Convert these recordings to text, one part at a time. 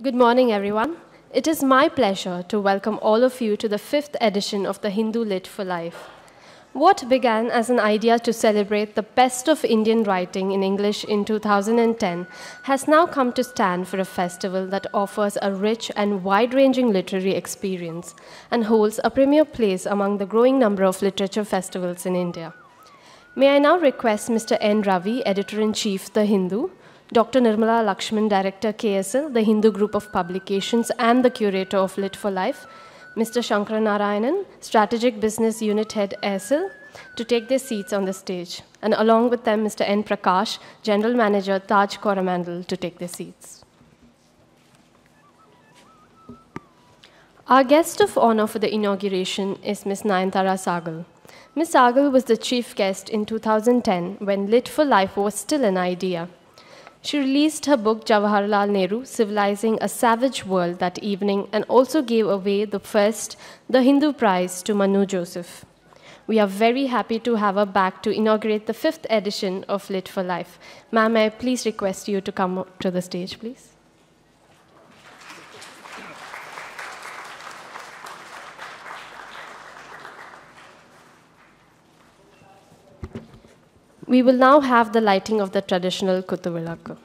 Good morning, everyone. It is my pleasure to welcome all of you to the 5th edition of the Hindu Lit for Life. What began as an idea to celebrate the best of Indian writing in English in 2010 has now come to stand for a festival that offers a rich and wide-ranging literary experience and holds a premier place among the growing number of literature festivals in India. May I now request Mr. N. Ravi, Editor-in-Chief, The Hindu, Dr. Nirmala Lakshman, Director, KSL, the Hindu Group of Publications, and the Curator of Lit for Life, Mr. Sankara Narayanan, Strategic Business Unit Head, Aircel, to take their seats on the stage, and along with them, Mr. N. Prakash, General Manager, Taj Coromandel, to take their seats. Our guest of honor for the inauguration is Ms. Nayantara Sahgal. Ms. Sahgal was the chief guest in 2010 when Lit for Life was still an idea. She released her book Jawaharlal Nehru, Civilizing a Savage World that evening, and also gave away the Hindu Prize to Manu Joseph. We are very happy to have her back to inaugurate the 5th edition of Lit for Life. Ma'am, may I please request you to come to the stage, please? We will now have the lighting of the traditional Kuthuvilakku.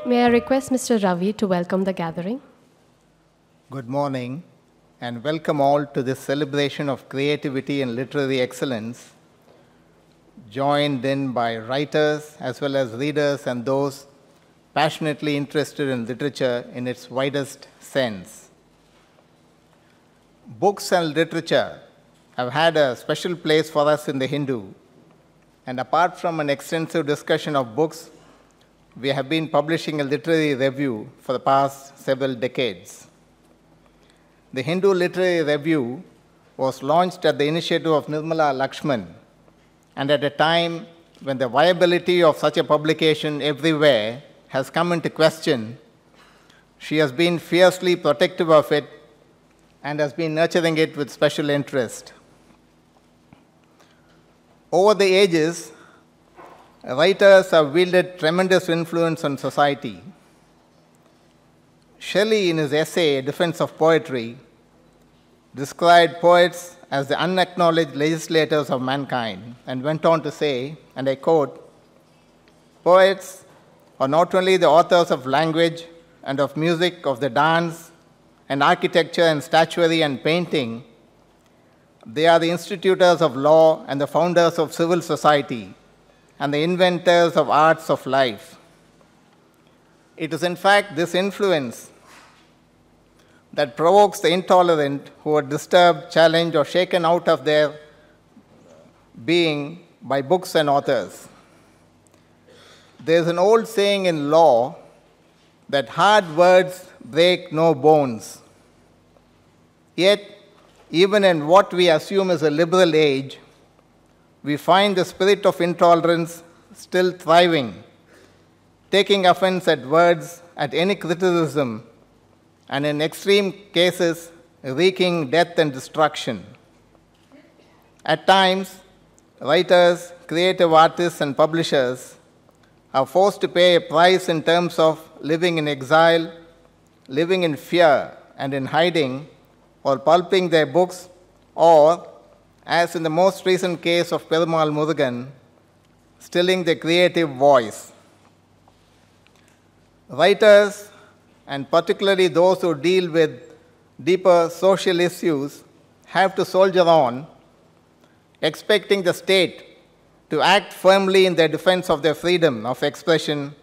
May I request Mr. Ravi to welcome the gathering? Good morning, and welcome all to this celebration of creativity and literary excellence, joined in by writers as well as readers and those passionately interested in literature in its widest sense. Books and literature have had a special place for us in the Hindu, and apart from an extensive discussion of books, we have been publishing a literary review for the past several decades. The Hindu Literary Review was launched at the initiative of Nirmala Lakshman, and at a time when the viability of such a publication everywhere has come into question, she has been fiercely protective of it and has been nurturing it with special interest. Over the ages, writers have wielded tremendous influence on society. Shelley, in his essay, A Defense of Poetry, described poets as the unacknowledged legislators of mankind and went on to say, and I quote, "Poets are not only the authors of language and of music, of the dance and architecture and statuary and painting, they are the institutors of law and the founders of civil society, and the inventors of arts of life." It is in fact this influence that provokes the intolerant who are disturbed, challenged, or shaken out of their being by books and authors. There is an old saying in law that hard words break no bones. Yet, even in what we assume is a liberal age, we find the spirit of intolerance still thriving, taking offense at words, at any criticism, and in extreme cases, wreaking death and destruction. At times, writers, creative artists, and publishers are forced to pay a price in terms of living in exile, living in fear and in hiding, or pulping their books, or, as in the most recent case of Perumal Murugan, stilling the creative voice. Writers, and particularly those who deal with deeper social issues, have to soldier on, expecting the state to act firmly in their defense of their freedom of expression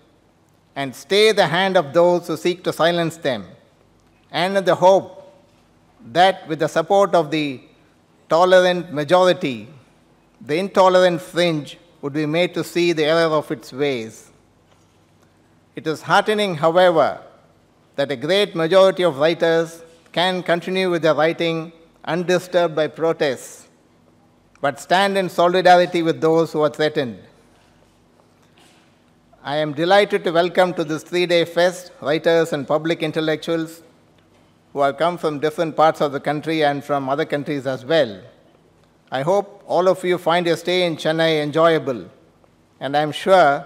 and stay the hand of those who seek to silence them, and in the hope that with the support of the tolerant majority, the intolerant fringe would be made to see the error of its ways. It is heartening, however, that a great majority of writers can continue with their writing undisturbed by protests, but stand in solidarity with those who are threatened. I am delighted to welcome to this 3-day fest writers and public intellectuals who have come from different parts of the country and from other countries as well. I hope all of you find your stay in Chennai enjoyable, and I am sure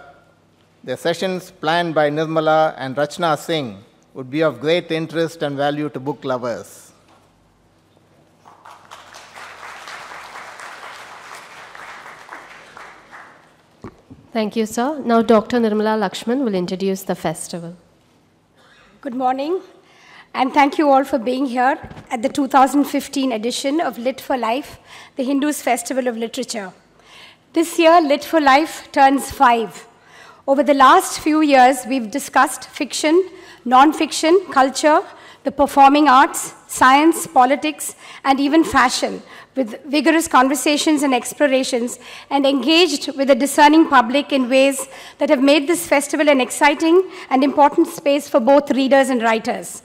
the sessions planned by Nirmala and Rachna Singh would be of great interest and value to book lovers. Thank you, sir. Now, Dr. Nirmala Lakshman will introduce the festival. Good morning, and thank you all for being here at the 2015 edition of Lit for Life, the Hindus' Festival of Literature. This year, Lit for Life turns 5. Over the last few years, we've discussed fiction, non-fiction, culture, the performing arts, science, politics, and even fashion, with vigorous conversations and explorations, and engaged with a discerning public in ways that have made this festival an exciting and important space for both readers and writers.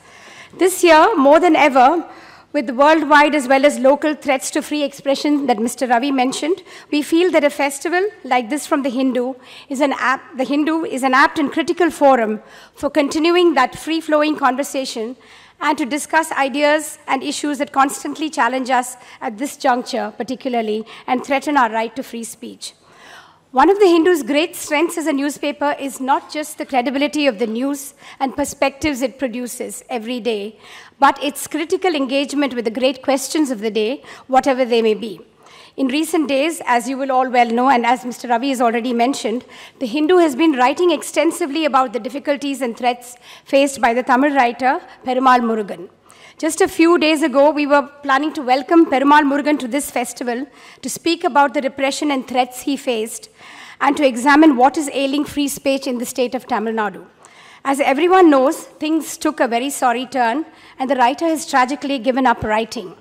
This year, more than ever, with the worldwide as well as local threats to free expression that Mr. Ravi mentioned, we feel that a festival like this from the Hindu is an apt and critical forum for continuing that free-flowing conversation and to discuss ideas and issues that constantly challenge us at this juncture particularly and threaten our right to free speech. One of the Hindu's great strengths as a newspaper is not just the credibility of the news and perspectives it produces every day, but its critical engagement with the great questions of the day, whatever they may be. In recent days, as you will all well know, and as Mr. Ravi has already mentioned, the Hindu has been writing extensively about the difficulties and threats faced by the Tamil writer Perumal Murugan. Just a few days ago, we were planning to welcome Perumal Murugan to this festival to speak about the repression and threats he faced and to examine what is ailing free speech in the state of Tamil Nadu. As everyone knows, things took a very sorry turn, and the writer has tragically given up writing.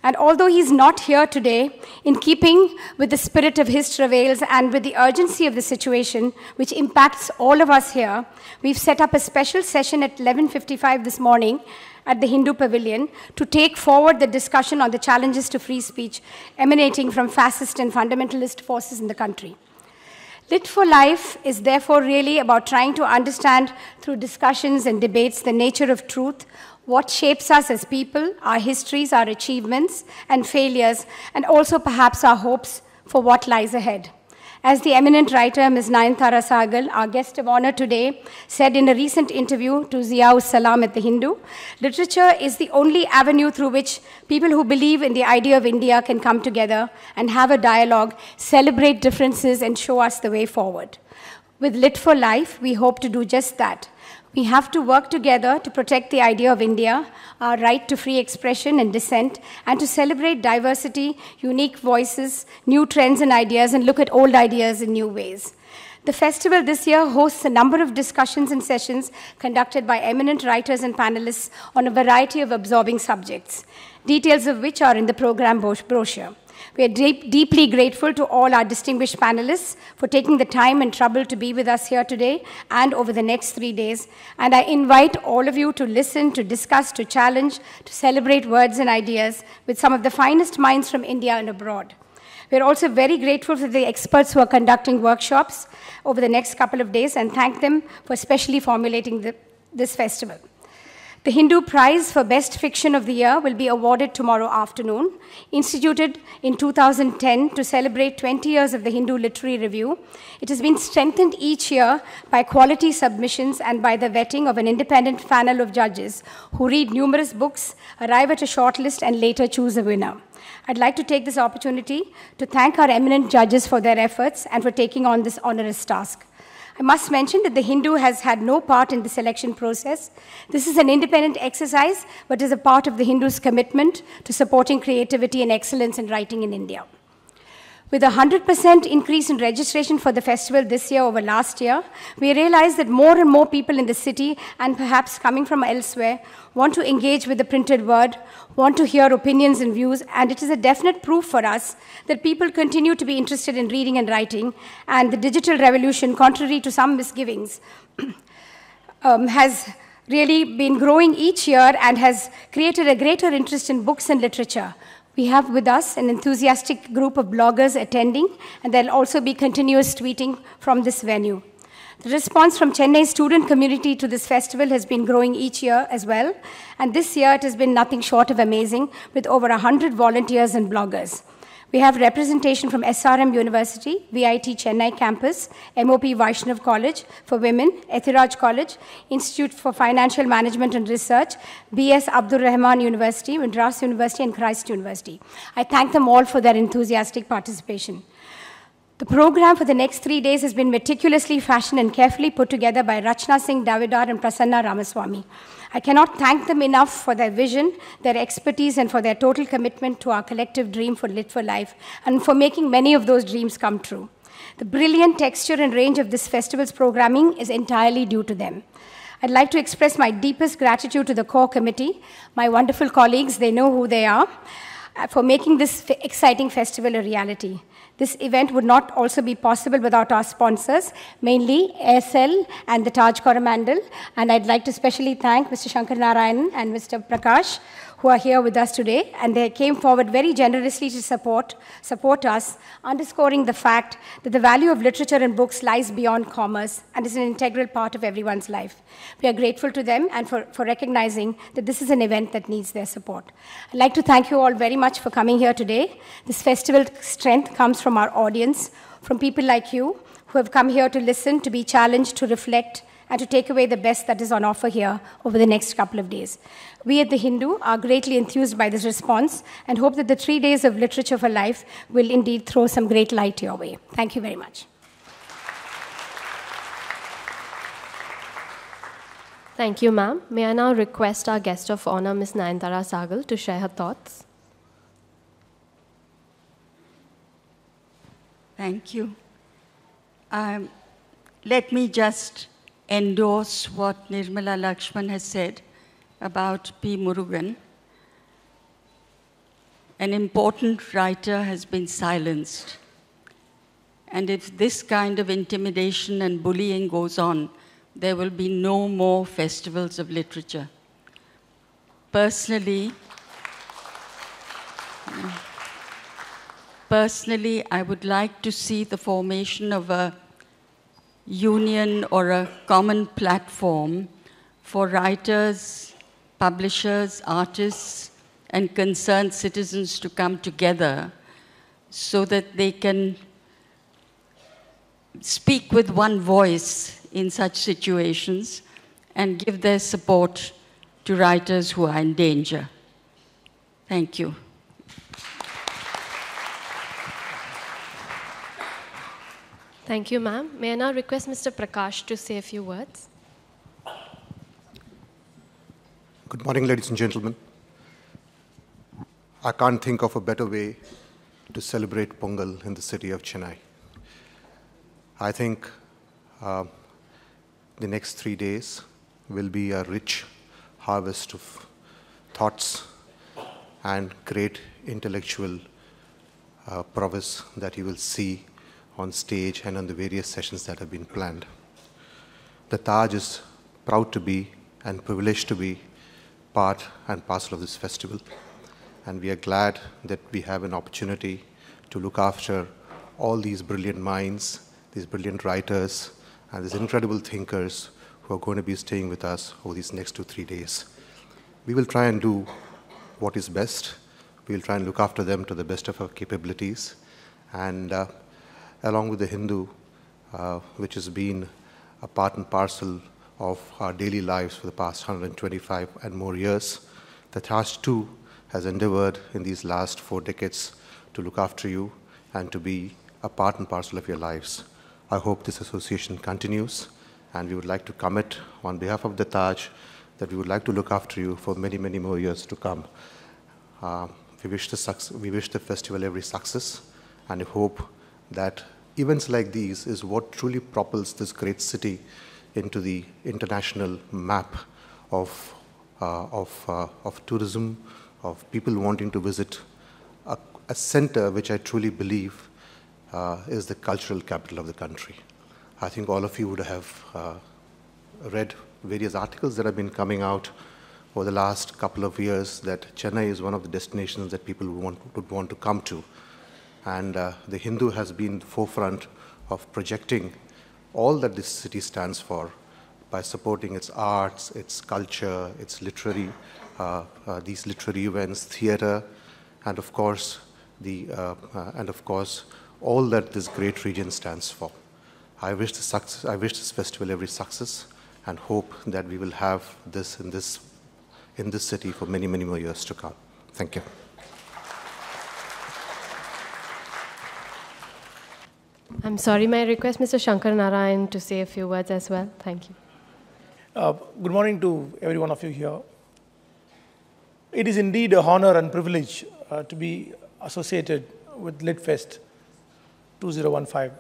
And although he's not here today, in keeping with the spirit of his travails and with the urgency of the situation, which impacts all of us here, we've set up a special session at 11:55 this morning at the Hindu Pavilion to take forward the discussion on the challenges to free speech emanating from fascist and fundamentalist forces in the country. Lit for Life is therefore really about trying to understand through discussions and debates the nature of truth, what shapes us as people, our histories, our achievements and failures, and also perhaps our hopes for what lies ahead. As the eminent writer, Ms. Nayantara Sahgal, our guest of honor today, said in a recent interview to Ziaul Salam at the Hindu, literature is the only avenue through which people who believe in the idea of India can come together and have a dialogue, celebrate differences, and show us the way forward. With Lit for Life, we hope to do just that. We have to work together to protect the idea of India, our right to free expression and dissent, and to celebrate diversity, unique voices, new trends and ideas, and look at old ideas in new ways. The festival this year hosts a number of discussions and sessions conducted by eminent writers and panelists on a variety of absorbing subjects, details of which are in the program brochure. We are deeply grateful to all our distinguished panelists for taking the time and trouble to be with us here today and over the next 3 days. And I invite all of you to listen, to discuss, to challenge, to celebrate words and ideas with some of the finest minds from India and abroad. We are also very grateful for the experts who are conducting workshops over the next couple of days and thank them for specially formulating this festival. The Hindu Prize for Best Fiction of the Year will be awarded tomorrow afternoon. Instituted in 2010 to celebrate 20 years of the Hindu Literary Review, it has been strengthened each year by quality submissions and by the vetting of an independent panel of judges who read numerous books, arrive at a shortlist, and later choose a winner. I'd like to take this opportunity to thank our eminent judges for their efforts and for taking on this onerous task. I must mention that the Hindu has had no part in the selection process. This is an independent exercise, but is a part of the Hindu's commitment to supporting creativity and excellence in writing in India. With a 100% increase in registration for the festival this year over last year, we realize that more and more people in the city, and perhaps coming from elsewhere, want to engage with the printed word, want to hear opinions and views, and it is a definite proof for us that people continue to be interested in reading and writing, and the digital revolution, contrary to some misgivings, has really been growing each year and has created a greater interest in books and literature. We have with us an enthusiastic group of bloggers attending, and there'll also be continuous tweeting from this venue. The response from Chennai's student community to this festival has been growing each year as well, and this year it has been nothing short of amazing, with over 100 volunteers and bloggers. We have representation from SRM University, VIT Chennai campus, MOP Vaishnav College for Women, Ethiraj College, Institute for Financial Management and Research, BS Abdul Rahman University, Madras University, and Christ University. I thank them all for their enthusiastic participation. The program for the next 3 days has been meticulously fashioned and carefully put together by Rachna Singh Davidar and Prasanna Ramaswamy. I cannot thank them enough for their vision, their expertise, and for their total commitment to our collective dream for Lit for Life, and for making many of those dreams come true. The brilliant texture and range of this festival's programming is entirely due to them. I'd like to express my deepest gratitude to the core committee, my wonderful colleagues, they know who they are, for making this exciting festival a reality. This event would not also be possible without our sponsors, mainly Aircel and the Taj Coromandel. And I'd like to especially thank Mr. Shankar Narayanan and Mr. Prakash, who are here with us today. And they came forward very generously to support us, underscoring the fact that the value of literature and books lies beyond commerce and is an integral part of everyone's life. We are grateful to them and for recognizing that this is an event that needs their support. I'd like to thank you all very much for coming here today. This festival strength comes from our audience, from people like you who have come here to listen, to be challenged, to reflect, and to take away the best that is on offer here over the next couple of days. We at The Hindu are greatly enthused by this response and hope that the 3 days of Literature for Life will indeed throw some great light your way. Thank you very much. Thank you, ma'am. May I now request our guest of honor, Ms. Nayantara Sahgal, to share her thoughts. Thank you. Let me just endorse what Nirmala Lakshman has said about P. Murugan. An important writer has been silenced. And if this kind of intimidation and bullying goes on, there will be no more festivals of literature. Personally, I would like to see the formation of a union or a common platform for writers, publishers, artists, and concerned citizens to come together so that they can speak with one voice in such situations and give their support to writers who are in danger. Thank you. Thank you, ma'am. May I now request Mr. Prakash to say a few words? Good morning, ladies and gentlemen. I can't think of a better way to celebrate Pongal in the city of Chennai. I think the next 3 days will be a rich harvest of thoughts and great intellectual prowess that you will see on stage and on the various sessions that have been planned. The Taj is proud to be and privileged to be part and parcel of this festival. And we are glad that we have an opportunity to look after all these brilliant minds, these brilliant writers, and these incredible thinkers who are going to be staying with us over these next 2 or 3 days. We will try and do what is best. We will try and look after them to the best of our capabilities. And along with The Hindu, which has been a part and parcel of our daily lives for the past 125 and more years, the Taj too has endeavored in these last 4 decades to look after you and to be a part and parcel of your lives. I hope this association continues, and we would like to commit on behalf of the Taj that we would like to look after you for many, many more years to come. We wish the festival every success, and I hope that events like these is what truly propels this great city into the international map of tourism, of people wanting to visit a center which I truly believe is the cultural capital of the country. I think all of you would have read various articles that have been coming out over the last couple of years that Chennai is one of the destinations that people would want to come to. And the Hindu has been the forefront of projecting all that this city stands for by supporting its arts, its culture, its literary, these literary events, theater, and of course, all that this great region stands for. I wish this festival every success and hope that we will have this in this city for many, many more years to come. Thank you. I'm sorry, may I request Mr. Shankar Narayan to say a few words as well? Thank you. Good morning to every one of you here. It is indeed an honor and privilege to be associated with LitFest 2015.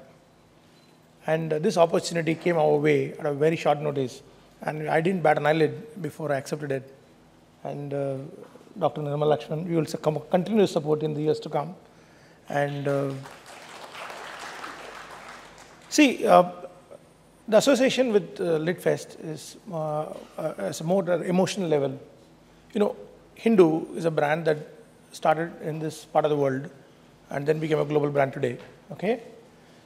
And this opportunity came our way at a very short notice. And I didn't bat an eyelid before I accepted it. And Dr. Nirmala, Lakshman, we will continue to support in the years to come. And see, the association with LitFest is a more emotional level. You know, Hindu is a brand that started in this part of the world and then became a global brand today. Okay?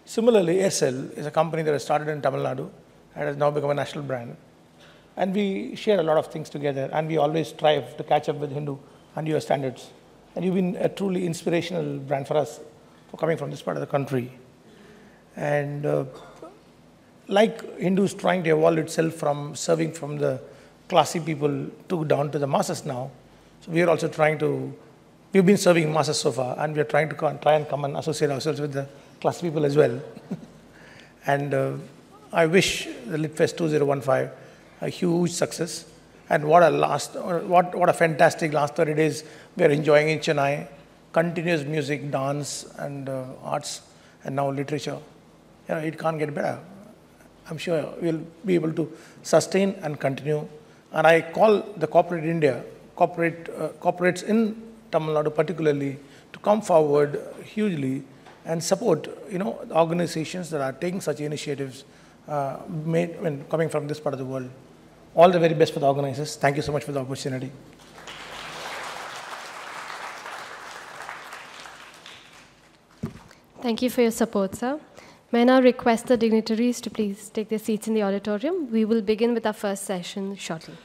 Similarly, Aircel is a company that has started in Tamil Nadu and has now become a national brand. And we share a lot of things together, and we always strive to catch up with Hindu and US standards. And you've been a truly inspirational brand for us for coming from this part of the country. And like Hindus trying to evolve itself from serving from the classy people to down to the masses now, so we are also trying to, we've been serving masses so far, and we are trying to try and come and associate ourselves with the classy people as well. And I wish the LitFest 2015 a huge success. And what a fantastic last 30 days we are enjoying in Chennai. Continuous music, dance, and arts, and now literature. You know, it can't get better. I'm sure we'll be able to sustain and continue. And I call the corporate India, corporates in Tamil Nadu particularly, to come forward hugely and support, you know, organizations that are taking such initiatives coming from this part of the world. All the very best for the organizers. Thank you so much for the opportunity. Thank you for your support, sir. May I now request the dignitaries to please take their seats in the auditorium. We will begin with our first session shortly.